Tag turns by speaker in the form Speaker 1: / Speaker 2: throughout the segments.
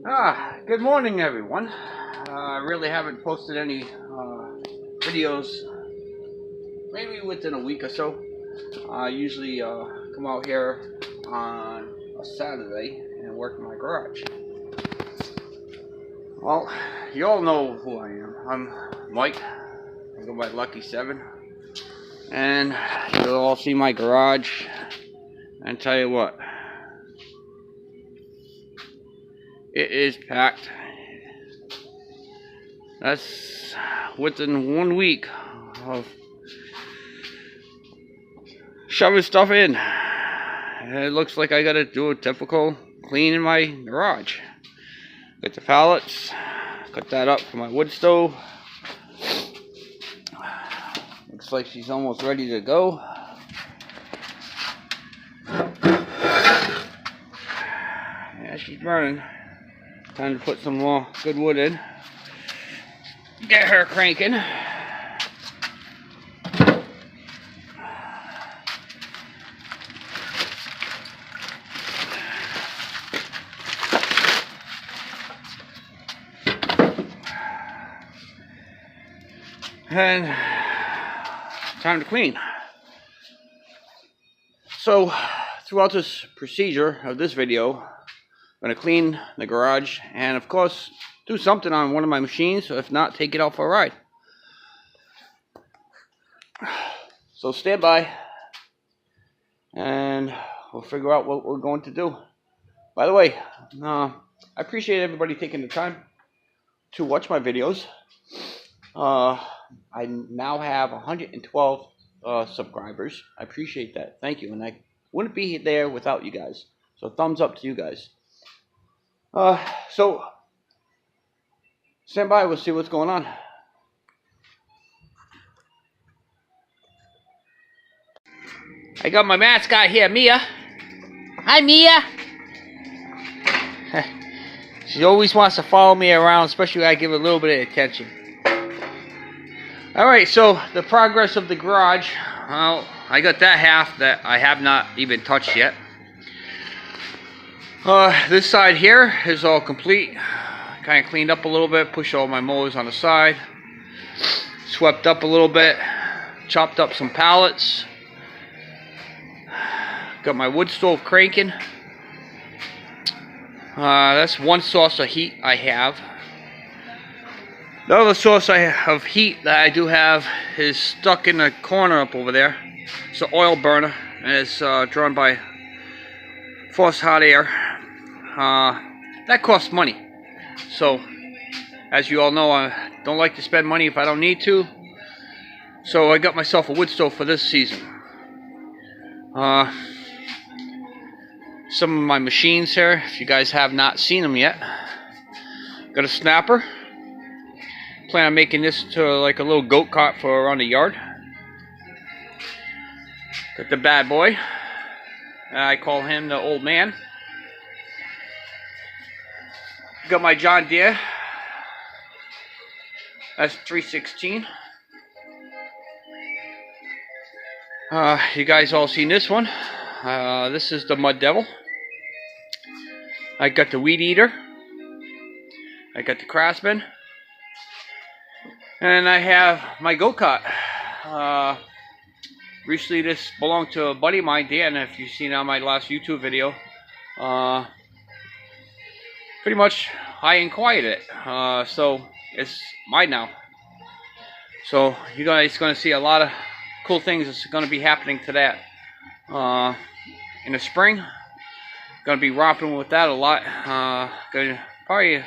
Speaker 1: Good morning, everyone. I really haven't posted any videos, maybe within a week or so. I usually come out here on a Saturday and work in my garage. Well, you all know who I am. I'm Mike. I go by Lucky 7. And you'll all see my garage. And tell you what, it is packed. That's within 1 week of shoving stuff in. It looks like I gotta do a typical clean in my garage. Get the pallets, cut that up for my wood stove. Looks like she's almost ready to go. Yeah, she's burning. Time to put some more good wood in. Get her cranking. And time to clean. So throughout this procedure of this video, I'm going to clean the garage and of course do something on one of my machines, if not take it out for a ride. So stand by and we'll figure out what we're going to do. By the way, I appreciate everybody taking the time to watch my videos. I now have 112 subscribers. I appreciate that. Thank you. And I wouldn't be there without you guys. So thumbs up to you guys. So stand by. We'll see what's going on. I got my mascot here, Mia. Hi, Mia. She always wants to follow me around, especially when I give her a little bit of attention. Alright, so the progress of the garage. Well, I got that half that I have not even touched yet. This side here is all complete. Kind of cleaned up a little bit, pushed all my mowers on the side. Swept up a little bit. Chopped up some pallets. Got my wood stove cranking. That's one source of heat I have. The other source of heat that I do have is stuck in the corner up over there. It's an oil burner and it's drawn by forced hot air. That costs money. So, as you all know, I don't like to spend money if I don't need to. So I got myself a wood stove for this season. Some of my machines here, if you guys have not seen them yet. Got a snapper. Plan on making this to like a little goat cart for around the yard. Got the bad boy. I call him the old man. Got my John Deere. That's 316. You guys all seen this one. This is the Mud Devil. I got the Weed Eater. I got the Craftsman. And I have my go-kart. Recently this belonged to a buddy of mine, Dan, if you've seen on my last YouTube video. Pretty much I inquired it. So it's mine now. So you guys going to see a lot of cool things that's going to be happening to that in the spring. Going to be romping with that a lot. Going to probably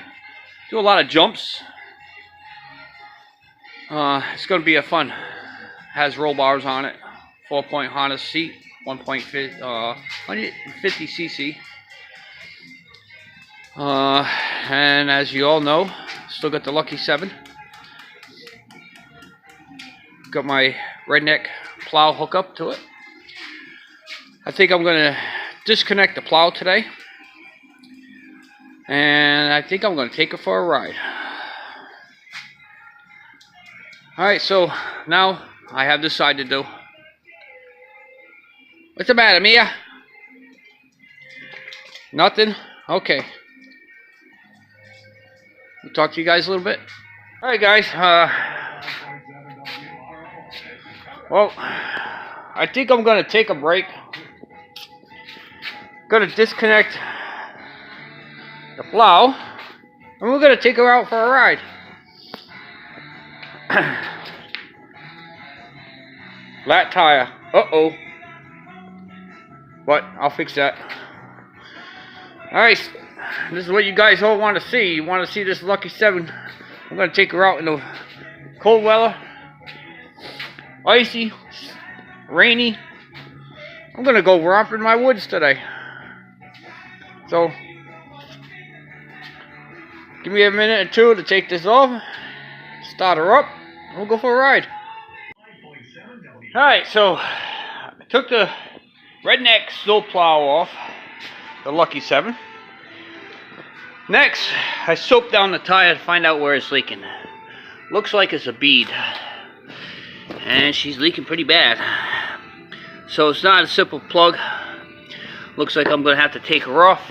Speaker 1: do a lot of jumps. It's going to be a fun. Has roll bars on it. 4-point Honda seat. 150 cc. And as you all know, still got the Lucky 7. Got my redneck plow hookup to it. I think I'm going to disconnect the plow today. And I think I'm going to take it for a ride. Alright, so now I have this side to do. What's the matter, Mia? Nothing? Okay. We'll talk to you guys a little bit. Alright guys, well, I think I'm going to take a break. Going to disconnect the plow, and we're going to take her out for a ride. Flat tire. Uh-oh. But I'll fix that. Alright, this is what you guys all want to see. You want to see this Lucky 7. I'm going to take her out in the cold weather. Icy. Rainy. I'm going to go romp in my woods today. So, give me a minute or two to take this off. Start her up. And we'll go for a ride. Alright, so I took the redneck snow plow off the Lucky 7. Next, I soaped down the tire to find out where it's leaking. Looks like it's a bead, and she's leaking pretty bad. So it's not a simple plug. Looks like I'm going to have to take her off.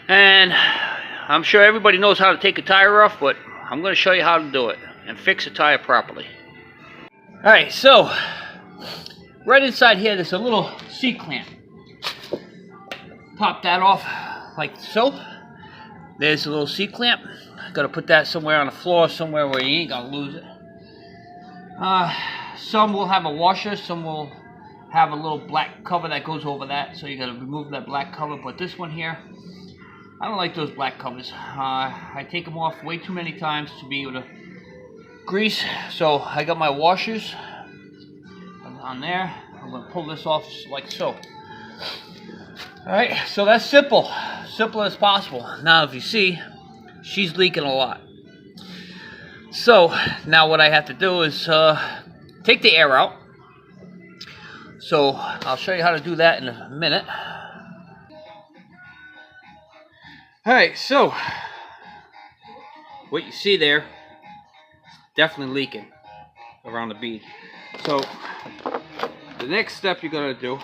Speaker 1: And I'm sure everybody knows how to take a tire off, but I'm going to show you how to do it and fix a tire properly. Alright, so right inside here there's a little C-clamp. Pop that off like so. There's a little C-clamp. Got to put that somewhere on the floor, somewhere where you ain't going to lose it. Some will have a washer, some will have a little black cover that goes over that, so you got to remove that black cover. But this one here, I don't like those black covers. I take them off way too many times to be able to grease. So I got my washers on there. I'm going to pull this off like so. Alright, so that's simple. Simple as possible. Now if you see, she's leaking a lot. So now what I have to do is take the air out. So I'll show you how to do that in a minute. Alright, so what you see there is definitely leaking around the bead. So the next step you're going to do,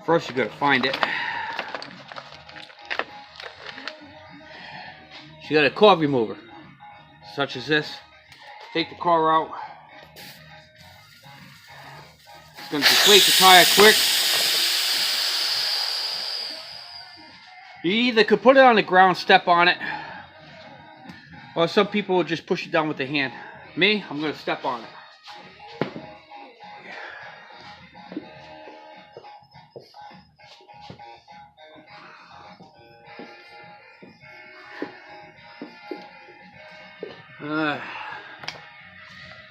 Speaker 1: first you're going to find it. You got a core remover, such as this. Take the core out. It's going to deflate the tire quick. You either could put it on the ground, step on it, or some people will just push it down with their hand. Me, I'm going to step on it.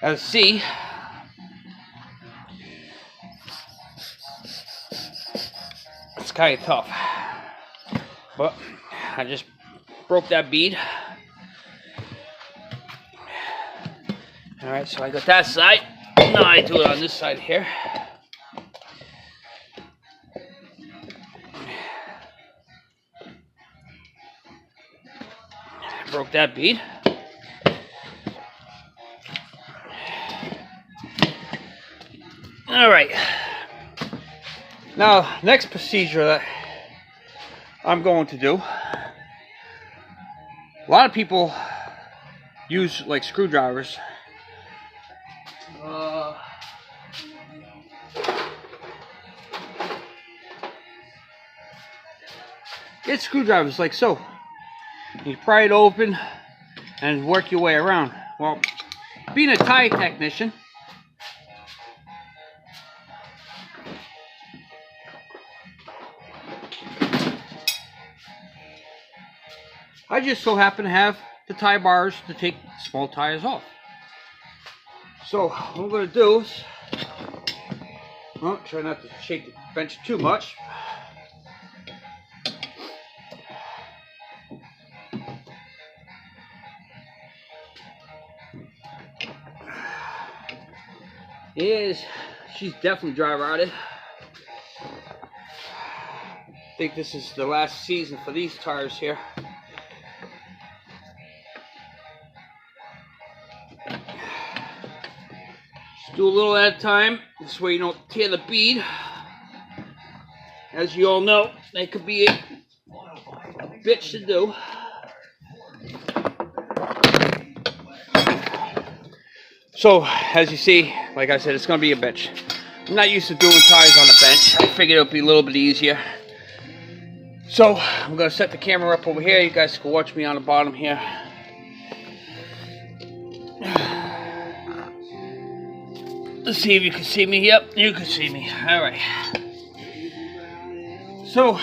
Speaker 1: As you see, it's kind of tough, but I just broke that bead. Alright, so I got that side. Now I do it on this side here. Broke that bead. Alright, now next procedure that I'm going to do, a lot of people use like screwdrivers. Get screwdrivers like so. You pry it open and work your way around. Well, being a tire technician, I just so happen to have the tie bars to take small tires off. So what I'm going to do is, well, try not to shake the bench too much. She's definitely dry rotted. I think this is the last season for these tires here. Just do a little at a time. This way you don't tear the bead. As you all know, that could be a bitch to do. So, as you see, like I said, it's going to be a bitch. I'm not used to doing tires on the bench. I figured it would be a little bit easier. So, I'm going to set the camera up over here. You guys can watch me on the bottom here. Let's see if you can see me. Yep, you can see me. Alright. So,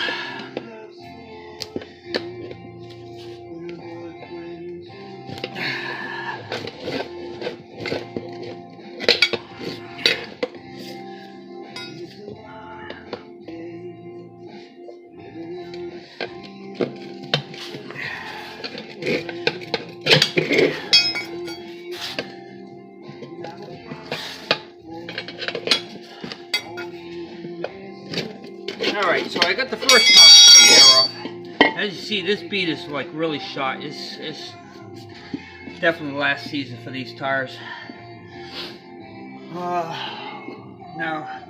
Speaker 1: alright, so I got the first top off. As you see, this bead is like really shot. It's definitely last season for these tires. Now,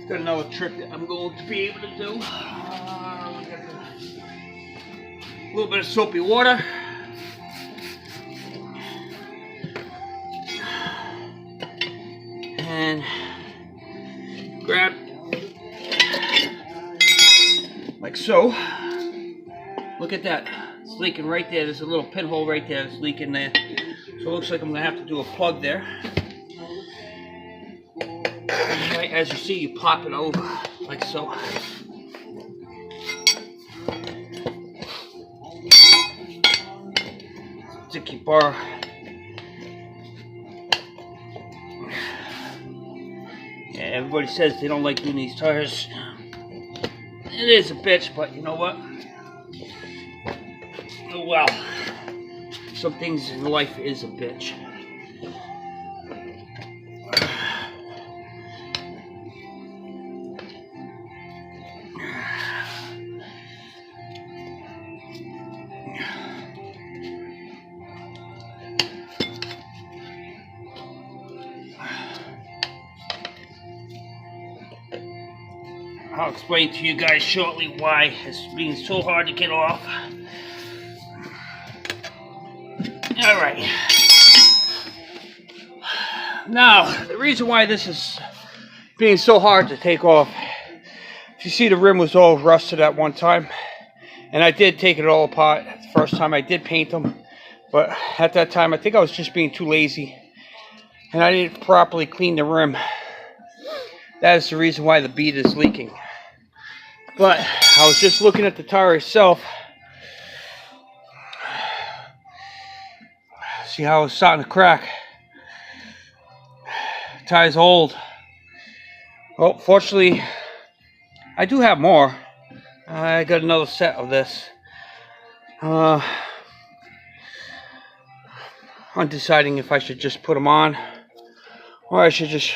Speaker 1: got another trick that I'm going to be able to do. A little bit of soapy water. And grab like so. Look at that. It's leaking right there. There's a little pinhole right there that's leaking there. So it looks like I'm going to have to do a plug there. Right, as you see, you pop it over like so. Sticky bar. Yeah, everybody says they don't like doing these tires. It is a bitch, but you know what? Oh well. Some things in life is a bitch. I'll explain to you guys shortly why it's being so hard to get off. Alright. Now, the reason why this is being so hard to take off, if you see, the rim was all rusted at one time, and I did take it all apart the first time. I did paint them, but at that time I think I was just being too lazy, and I didn't properly clean the rim. That is the reason why the bead is leaking. But I was just looking at the tire itself. See how it's starting to crack. The tire's old. Well, fortunately, I do have more. I got another set of this. I'm deciding if I should just put them on, or I should just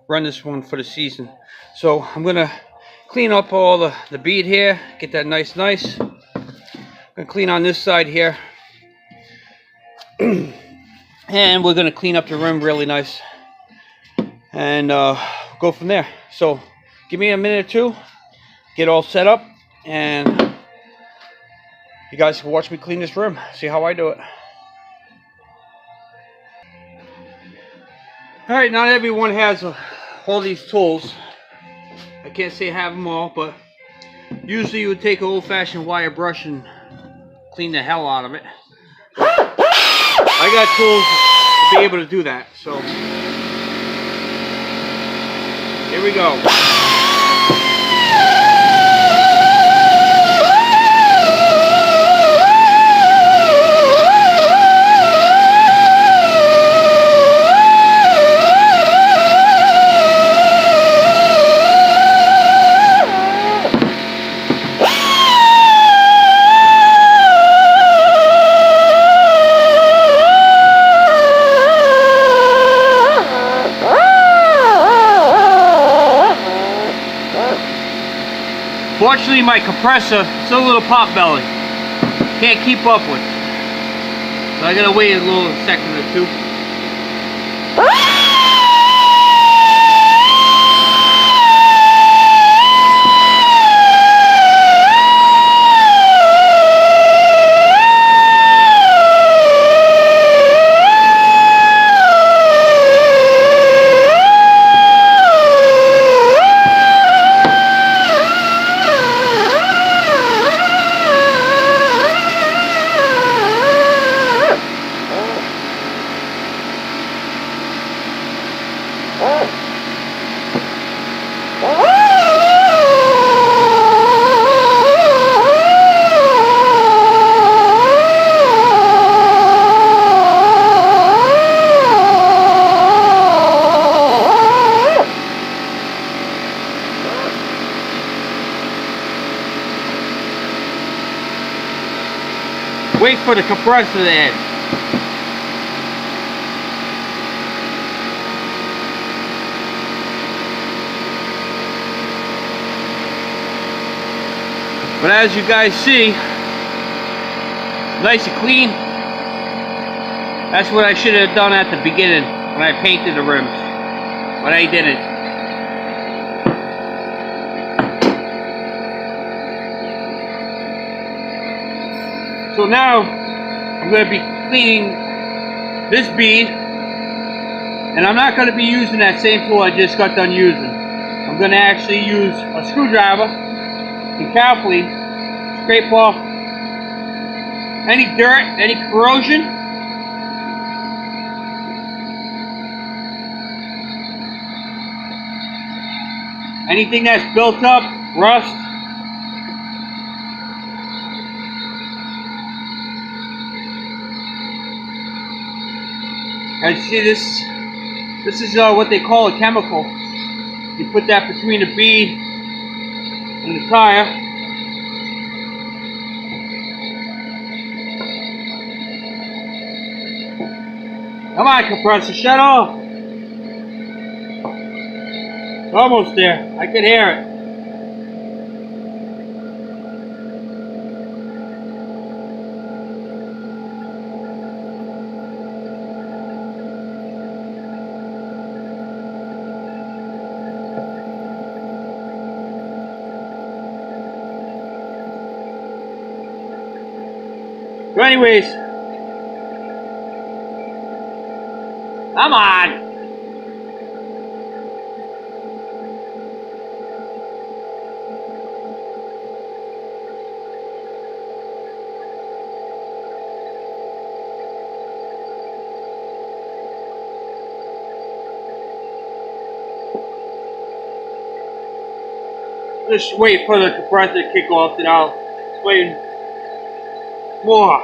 Speaker 1: run this one for the season. So I'm gonna clean up all the bead here, get that nice. I'm gonna clean on this side here. And we're gonna clean up the rim really nice. And go from there. So give me a minute or two, get all set up, and you guys can watch me clean this rim, see how I do it. Alright, not everyone has all these tools. I can't say I have them all, but usually you would take an old-fashioned wire brush and clean the hell out of it. I got tools to be able to do that, so here we go. Fortunately, my compressor is a little pot belly. Can't keep up with it. So I gotta wait a little second or two. wait for the compressor to end. But as you guys see, nice and clean. That's what I should have done at the beginning when I painted the rims, but I didn't. So now I'm going to be cleaning this bead, and I'm not going to be using that same tool I just got done using. I'm going to actually use a screwdriver and carefully scrape off any dirt, any corrosion, anything that's built up, rust. And see, this is what they call a chemical. You put that between the bead and the tire. Come on, compressor, shut off. Almost there. I can hear it. So anyways, come on. Just wait for the compressor to kick off, and I'll explain more.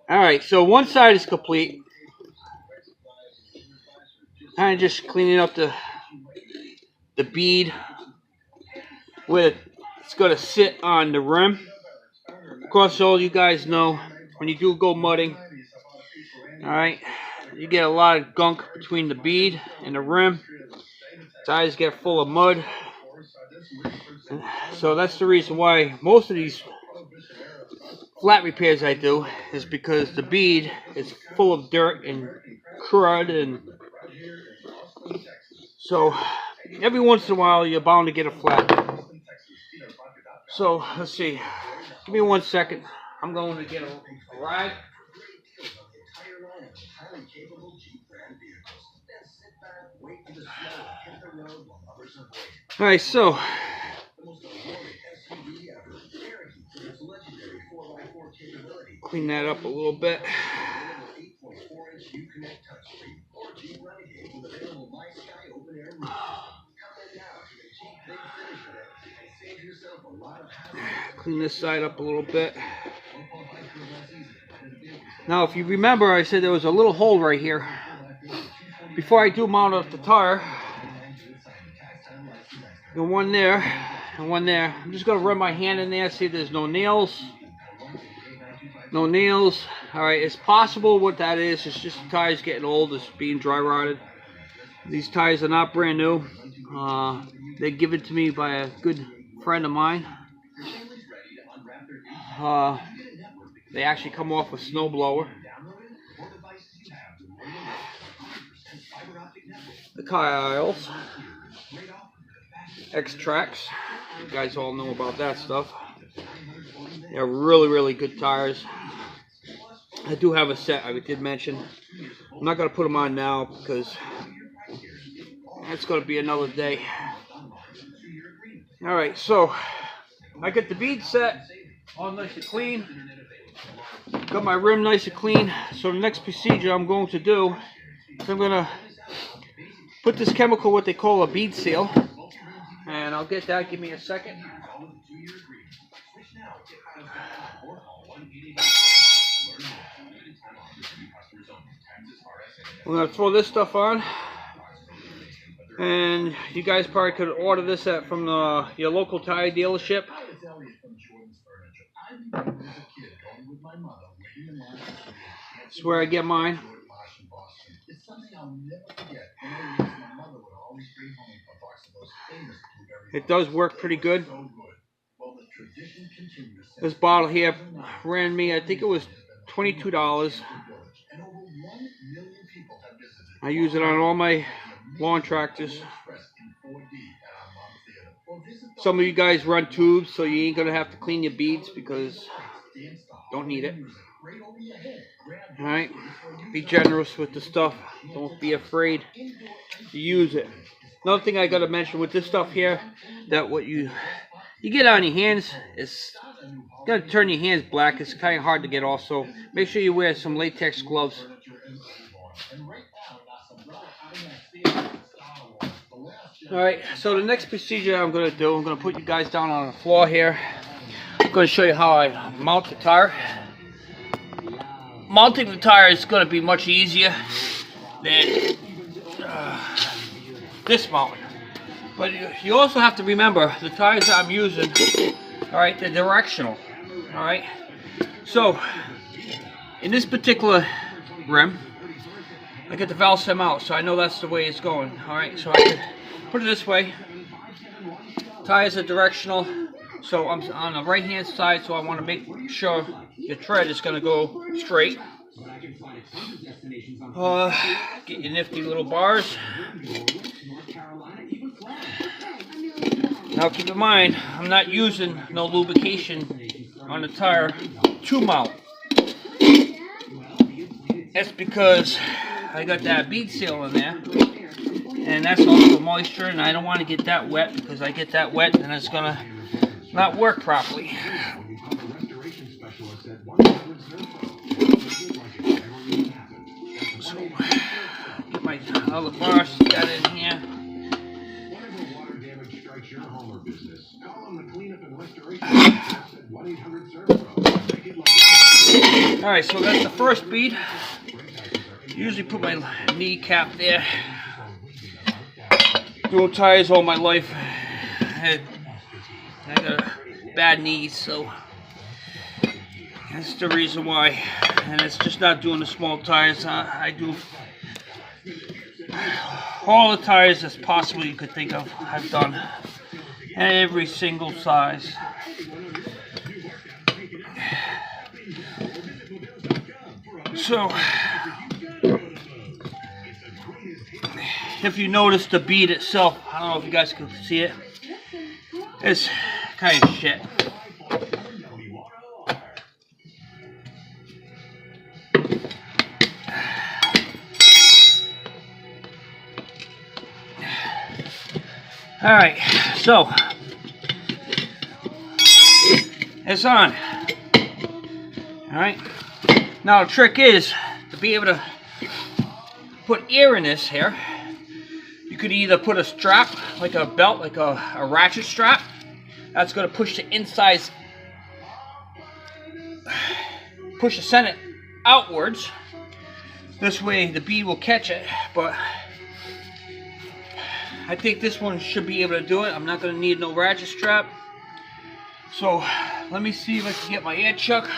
Speaker 1: Alright, so one side is complete. Kind of just cleaning up the bead where it's going to sit on the rim. Of course, all you guys know, when you do go mudding, alright, you get a lot of gunk between the bead and the rim. Tires get full of mud. So that's the reason why most of these flat repairs I do is because the bead is full of dirt and crud, and so every once in a while you're bound to get a flat. So let's see, give me 1 second. I'm going to get a ride. Alright, so clean that up a little bit. Clean this side up a little bit. Now, if you remember, I said there was a little hole right here. Before I do mount up the tire, and one there, and one there. I'm just going to run my hand in there, see if there's no nails. No nails. Alright, it's possible what that is. It's just the tires getting old. It's being dry rotted. These tires are not brand new. They're given to me by a good friend of mine. They actually come off a snowblower. The tire aisles. X-Trax. You guys all know about that stuff. They're really, really good tires. I do have a set I did mention. I'm not going to put them on now because it's going to be another day. Alright, so I got the bead set all nice and clean. Got my rim nice and clean. So the next procedure I'm going to do is I'm going to put this chemical, what they call a bead seal. And I'll get that. Give me a second. We're going to throw this stuff on. And you guys probably could order this from your local tire dealership. That's where I get mine. It does work pretty good. This bottle here ran me, I think it was $22. I use it on all my lawn tractors. Some of you guys run tubes, so you ain't gonna have to clean your beads because you don't need it. Alright, be generous with the stuff. Don't be afraid to use it. Another thing I gotta mention with this stuff here, that what you get on your hands is, you gotta turn your hands black. It's kind of hard to get off, so make sure you wear some latex gloves. Alright, so the next procedure I'm going to do, I'm going to put you guys down on the floor here. I'm going to show you how I mount the tire. Mounting the tire is going to be much easier than dismounting. But you also have to remember, the tires I'm using, alright, they're directional. Alright, so in this particular rim, I get the valve stem out, so I know that's the way it's going. Alright, so I can put it this way. Tires are directional, so I'm on the right hand side, so I want to make sure your tread is going to go straight. Get your nifty little bars. Now keep in mind, I'm not using no lubrication on the tire to mount. That's because I got that bead seal in there, and that's also moisture, and I don't want to get that wet, because I get that wet and it's gonna not work properly. So get my other bars got in here. Alright, so that's the first bead. Usually put my kneecap there. Dual tires all my life. I got bad knees, so that's the reason why. And it's just not doing the small tires. I do all the tires as possible you could think of. I've done every single size. So if you notice the bead itself, I don't know if you guys can see it, it's kind of shit. Alright, so it's on. Alright, now the trick is to be able to put air in this here. You could either put a strap, like a belt, like a ratchet strap. That's going to push the insides, push the center outwards. This way the bead will catch it, but I think this one should be able to do it. I'm not going to need no ratchet strap. So let me see if I can get my air chuck.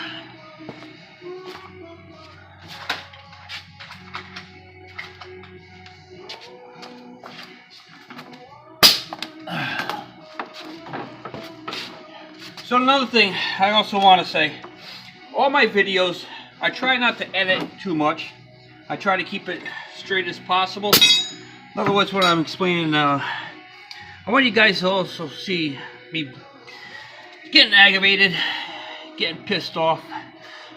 Speaker 1: So another thing I also want to say, all my videos, I try not to edit too much. I try to keep it straight as possible. In other words, what I'm explaining now, I want you guys to also see me getting aggravated, getting pissed off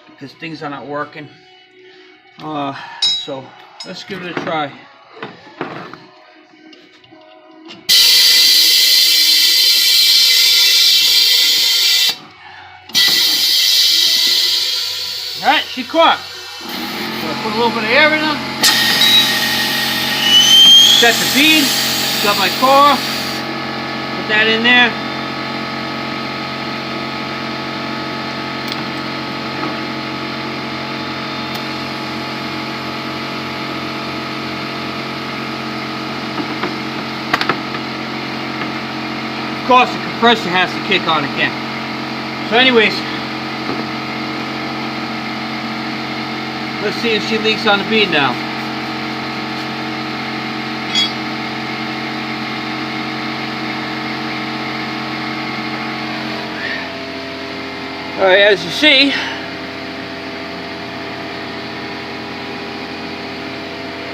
Speaker 1: because things are not working. So let's give it a try. Alright, she caught. Gonna put a little bit of air in her. Set the bead. Got my core. Put that in there. of course, the compressor has to kick on again. So anyways, let's see if she leaks on the bead now. Alright, as you see,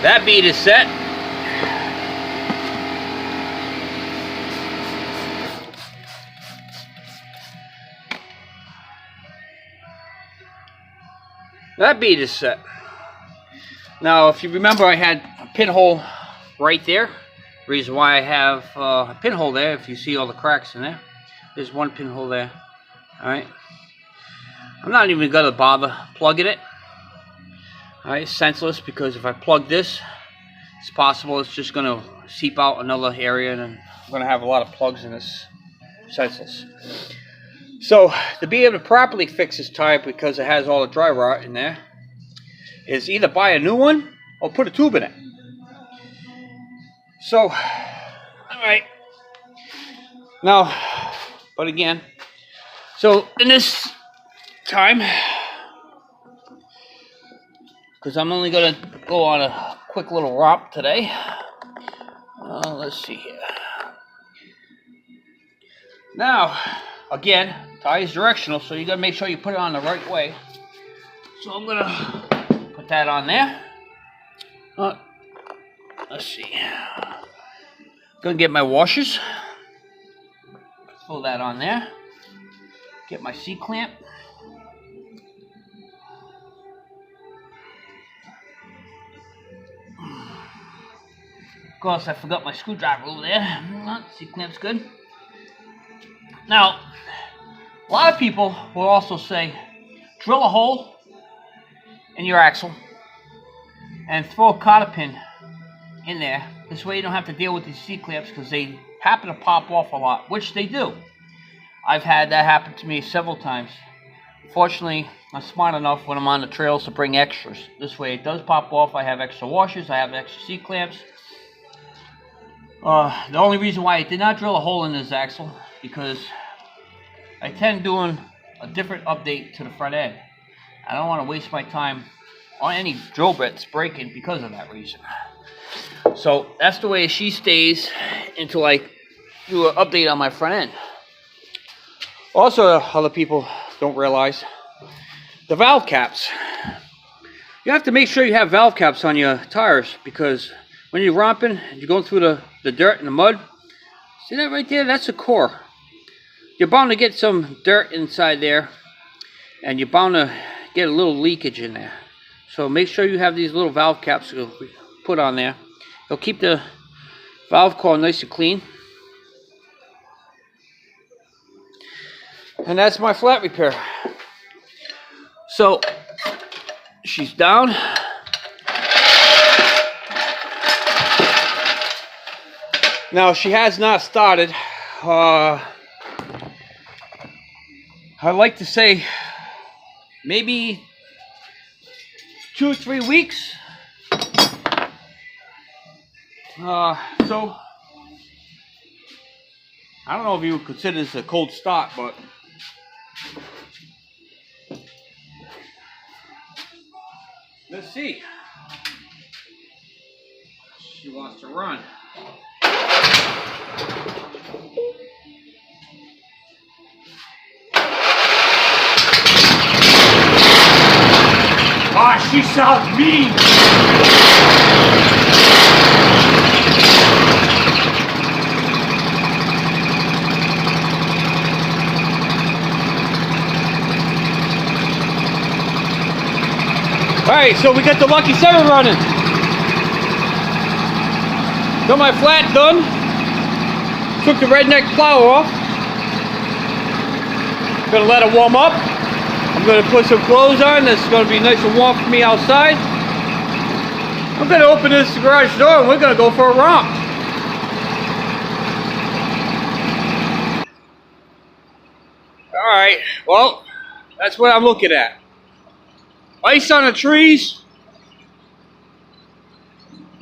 Speaker 1: that bead is set. That bead is set. Now, if you remember, I had a pinhole right there. Reason why I have a pinhole there, if you see all the cracks in there. There's one pinhole there. Alright. I'm not even going to bother plugging it. Alright, it's senseless, because if I plug this, it's possible it's just going to seep out another area, and then I'm going to have a lot of plugs in this. Senseless. So, to be able to properly fix this tire, because it has all the dry rot in there, is either buy a new one or put a tube in it. So, alright. Now, but again, so in this time, because I'm only going to go on a quick little romp today. Let's see here. Now, again, tire is directional, so you got to make sure you put it on the right way. So I'm going to put that on there. Let's see. Going to get my washers. Pull that on there. Get my C-clamp. Of course, I forgot my screwdriver over there. C-clamp's good. Now, a lot of people will also say, drill a hole in your axle and throw a cotter pin in there. This way you don't have to deal with these C-clamps, because they happen to pop off a lot, which they do. I've had that happen to me several times. Fortunately, I'm smart enough when I'm on the trails to bring extras. This way it does pop off. I have extra washers. I have extra C-clamps. The only reason why I did not drill a hole in this axle, because I tend doing a different update to the front end. I don't want to waste my time on any drill bits breaking because of that reason. So that's the way she stays until I do an update on my front end. Also, other people don't realize the valve caps. You have to make sure you have valve caps on your tires, because when you're romping and you're going through the dirt and the mud, see that right there? That's the core. You're bound to get some dirt inside there, and you're bound to get a little leakage in there. So make sure you have these little valve caps to put on there. It'll keep the valve core nice and clean. And that's my flat repair. So she's down. Now she has not started. I'd like to say maybe 2 or 3 weeks. So I don't know if you would consider this a cold start, but let's see. She wants to run. Ah, she sounds mean. Alright, so we got the Lucky 7 running. Got my flat done. Took the redneck plow off. Gonna let it warm up. I'm gonna put some clothes on. This is gonna be nice and warm for me outside. I'm gonna open this garage door and we're gonna go for a romp. Alright, well, that's what I'm looking at. Ice on the trees.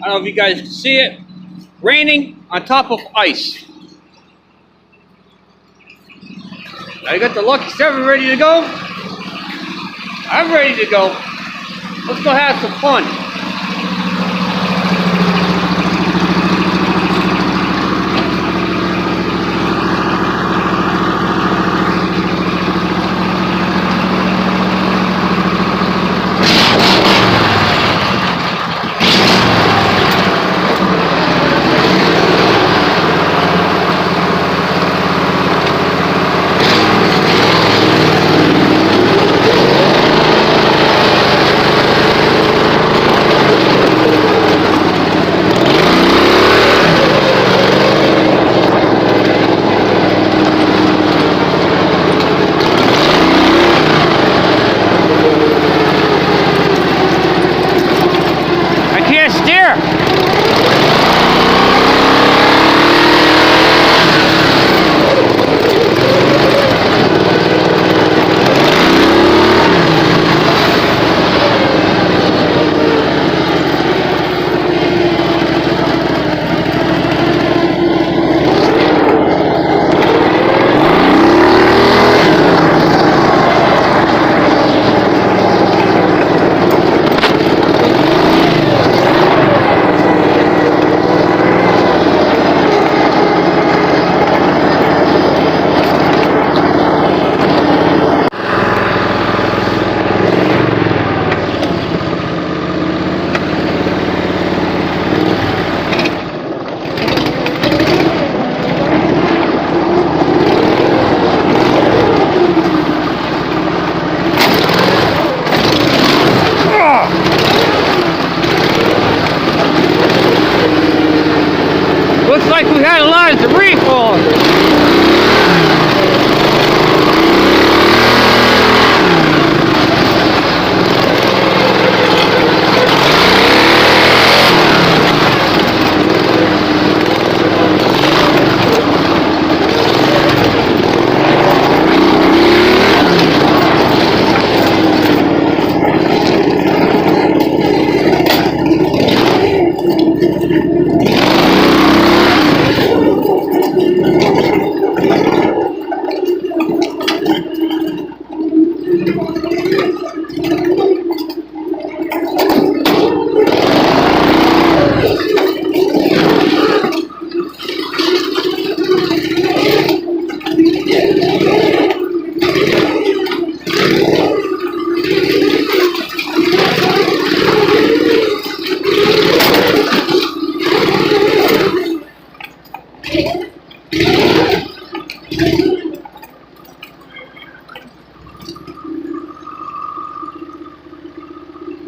Speaker 1: I don't know if you guys can see it. Raining on top of ice. I got the Lucky 7 ready to go. I'm ready to go. Let's go have some fun. Looks like we had a lot of debris falling.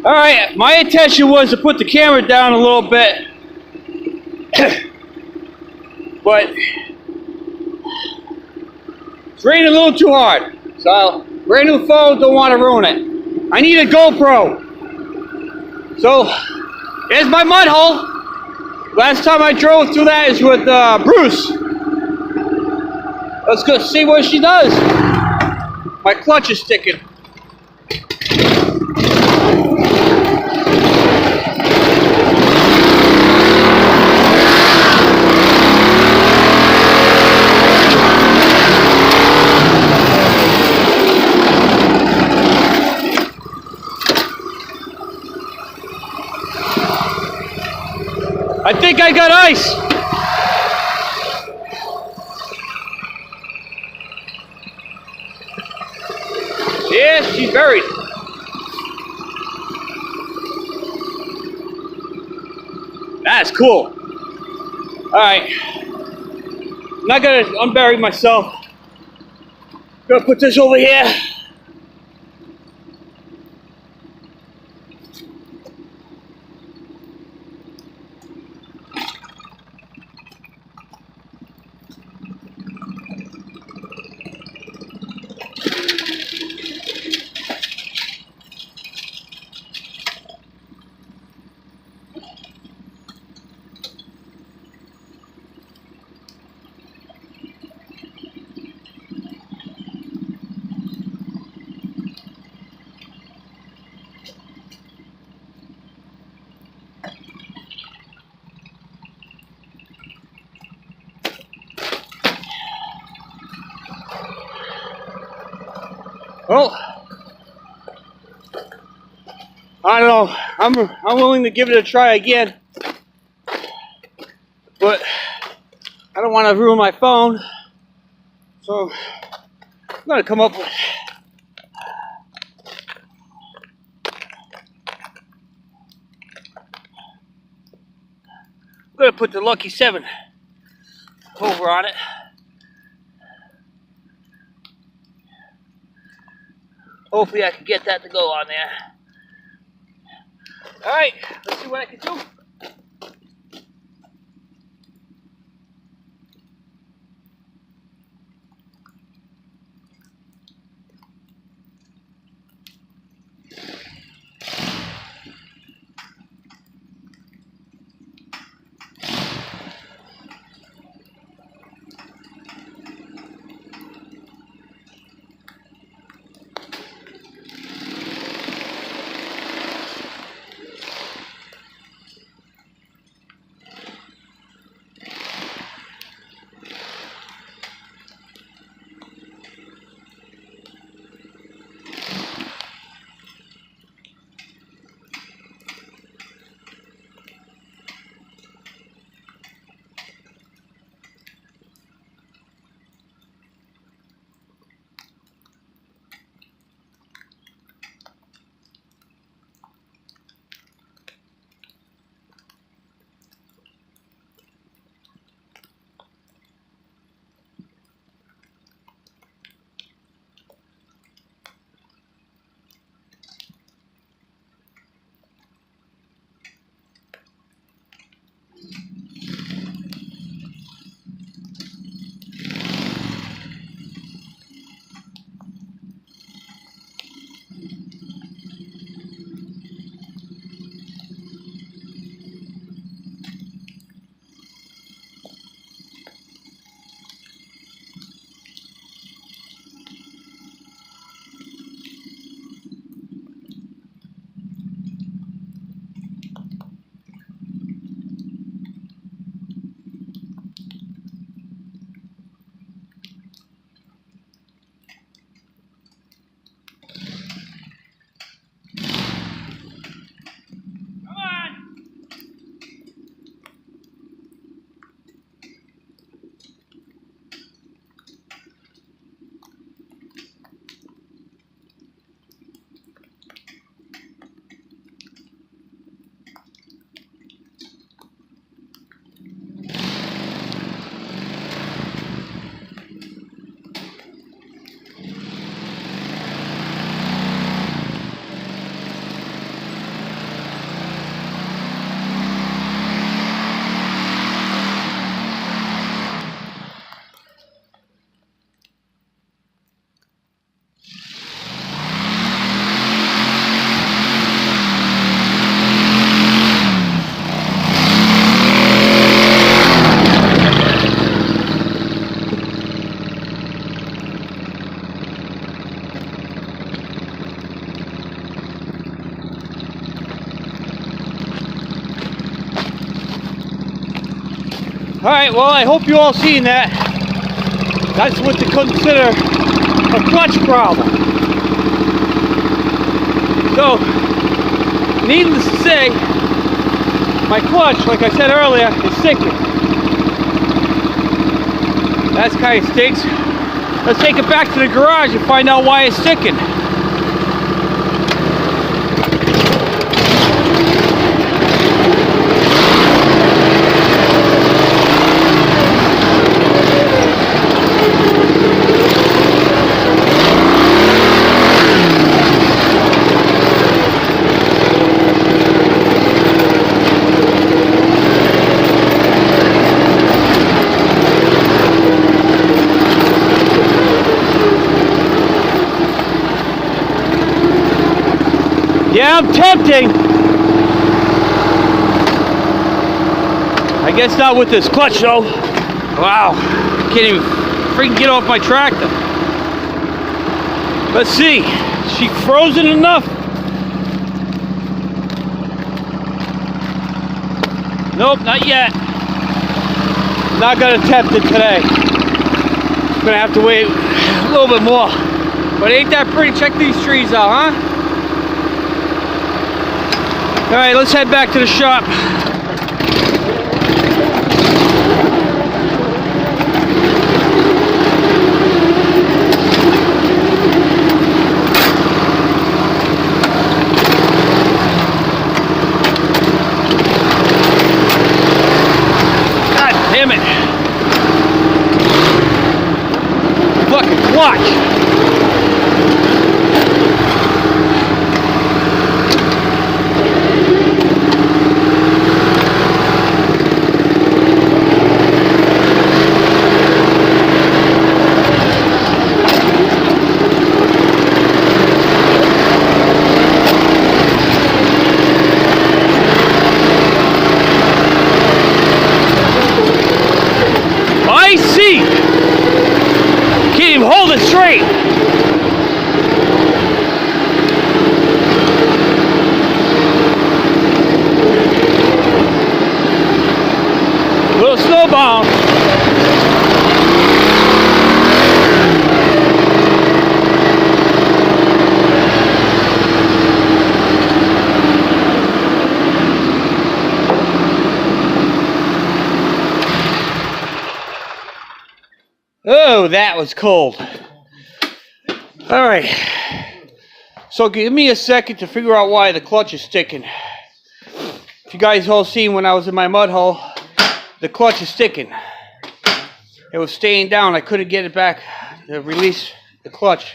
Speaker 1: Alright, my intention was to put the camera down a little bit, but it's raining a little too hard, so brand new phone, don't want to ruin it. I need a GoPro. So, here's my mud hole. Last time I drove through that is with Bruce. Let's go see what she does. My clutch is sticking. I think I got ice. Yes, she's buried. That's cool. Alright. I'm not gonna unbury myself. Gonna put this over here. Well, I don't know. I'm willing to give it a try again, but I don't want to ruin my phone, so I'm gonna come up with. I'm gonna put the Lucky 7 over on it. Hopefully I can get that to go on there. Alright, let's see what I can do. Alright, well, I hope you all seen that. That's what to consider a clutch problem. So, needless to say, my clutch, like I said earlier, is sticking. That kind of stinks. Let's take it back to the garage and find out why it's sticking. Yeah, I'm tempting. I guess not with this clutch though. Wow, can't even freaking get off my tractor. Let's see, is she frozen enough? Nope, not yet. Not gonna attempt it today. I'm gonna have to wait a little bit more. But ain't that pretty? Check these trees out, huh? Alright, let's head back to the shop. God damn it. Fucking clutch. Hold it straight. Little snowball. Oh, that was cold. All right. So give me a second to figure out why the clutch is sticking. If you guys all seen when I was in my mud hole, the clutch is sticking. It was staying down. I couldn't get it back to release the clutch.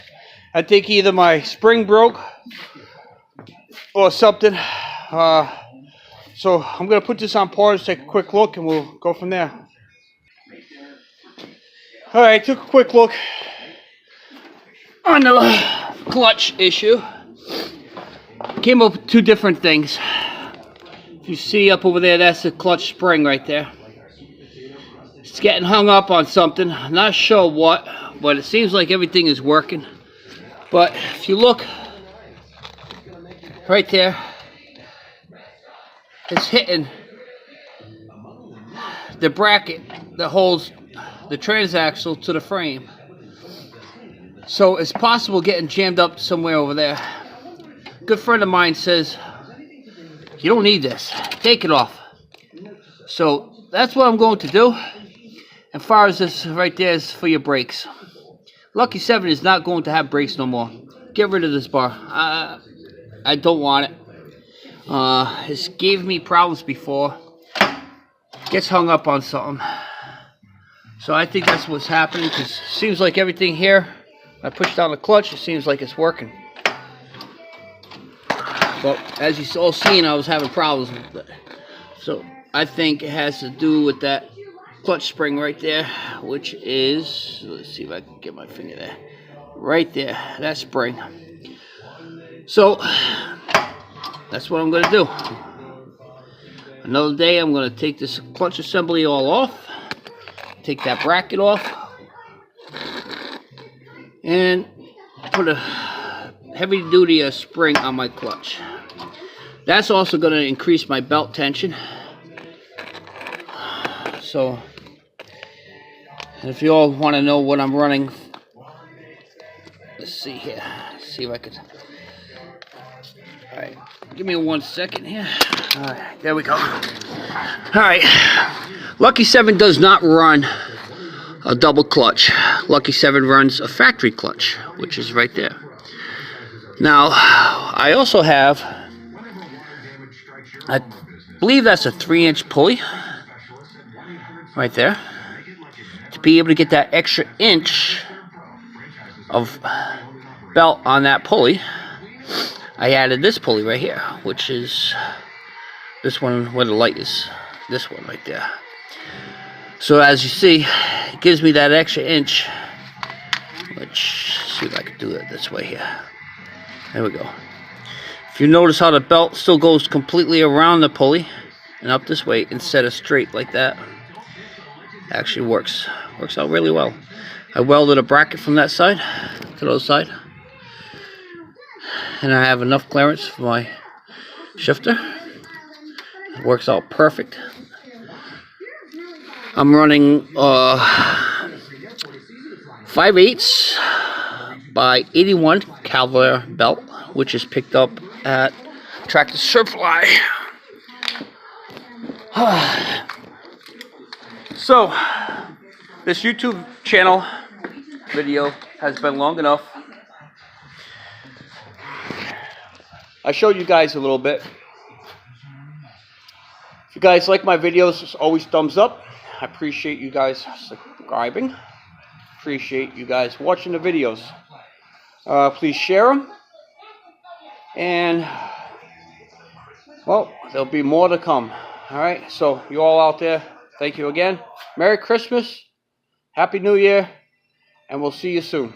Speaker 1: I think either my spring broke or something. So I'm going to put this on pause, take a quick look, and we'll go from there. Alright, took a quick look on the clutch issue. Came up with two different things. If you see up over there, that's the clutch spring right there. It's getting hung up on something. I'm not sure what, but it seems like everything is working. But if you look right there, it's hitting the bracket that holds the transaxle to the frame. So it's possible getting jammed up somewhere over there. A good friend of mine says, you don't need this, take it off. So that's what I'm going to do. As far as this right there is for your brakes. Lucky 7 is not going to have brakes no more. Get rid of this bar. I don't want it. It's gave me problems before. Gets hung up on something. So I think that's what's happening, because it seems like everything here, I push down the clutch, it seems like it's working. But as you all seen, I was having problems with it. So I think it has to do with that clutch spring right there, which is, let's see if I can get my finger there. Right there, that spring. So that's what I'm going to do. Another day I'm going to take this clutch assembly all off. Take that bracket off and put a heavy-duty spring on my clutch. That's also going to increase my belt tension. So, if you all want to know what I'm running, let's see here. See if I can. All right, give me 1 second here. All right, there we go. All right. Lucky 7 does not run a double clutch. Lucky 7 runs a factory clutch, which is right there. Now, I also have, I believe that's a 3-inch pulley, right there. To be able to get that extra inch of belt on that pulley, I added this pulley right here, which is this one where the light is. This one right there. So as you see, it gives me that extra inch. Let's see if I can do it this way here. There we go. If you notice how the belt still goes completely around the pulley and up this way instead of straight like that, actually works out really well. I welded a bracket from that side to the other side, and I have enough clearance for my shifter. It works out perfect. I'm running 5/8 by 81 Cavalier belt, which is picked up at Tractor Supply. So, this YouTube channel video has been long enough. I showed you guys a little bit. If you guys like my videos, it's always thumbs up. I appreciate you guys subscribing. Appreciate you guys watching the videos. Please share them. And, well, there'll be more to come. Alright, so you all out there, thank you again. Merry Christmas. Happy New Year. And we'll see you soon.